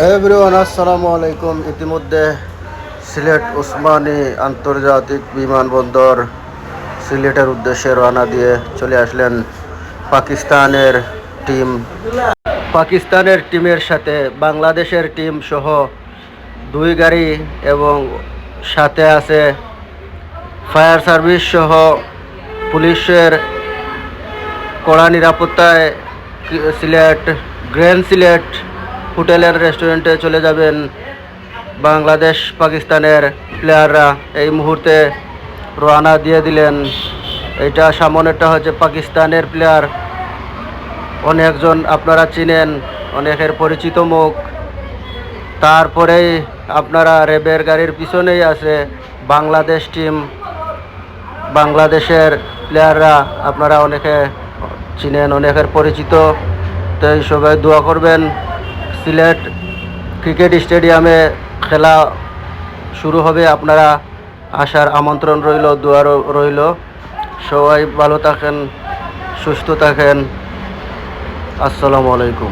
Everyone আসসালামু আলাইকুম। ইতিমধ্যে সিলেট ওসমানী আন্তর্জাতিক বিমানবন্দর সিলেটের উদ্দেশ্যে রওনা দিয়ে চলে আসলেন পাকিস্তানের টিম। পাকিস্তানের টিমের সাথে বাংলাদেশের টিম সহ 2 গাড়ি এবং সাথে আছে ফায়ার সার্ভিস সহ পুলিশের কড়া নিরাপত্তায় সিলেট গ্র্যান্ড সিলেট হোটেলের রেস্টুরেন্টে চলে যাবেন বাংলাদেশ পাকিস্তানের প্লেয়াররা। এই মুহূর্তে রওনা দিয়ে দিলেন। এটা সামনেরটা হচ্ছে পাকিস্তানের প্লেয়ার, অনেকজন আপনারা চিনেন, অনেকের পরিচিত মুখ। তারপরেই আপনারা র্যাবের গাড়ির পিছনেই আছে বাংলাদেশ টিম, বাংলাদেশের প্লেয়াররা আপনারা অনেকে চিনেন, অনেকের পরিচিত। তো এই সবাই দোয়া করবেন। সিলেট ক্রিকেট স্টেডিয়ামে খেলা শুরু হবে, আপনারা আসার আমন্ত্রণ রইল, দোয়া রইল। সবাই ভালো থাকেন, সুস্থ থাকেন। আসসালামু আলাইকুম।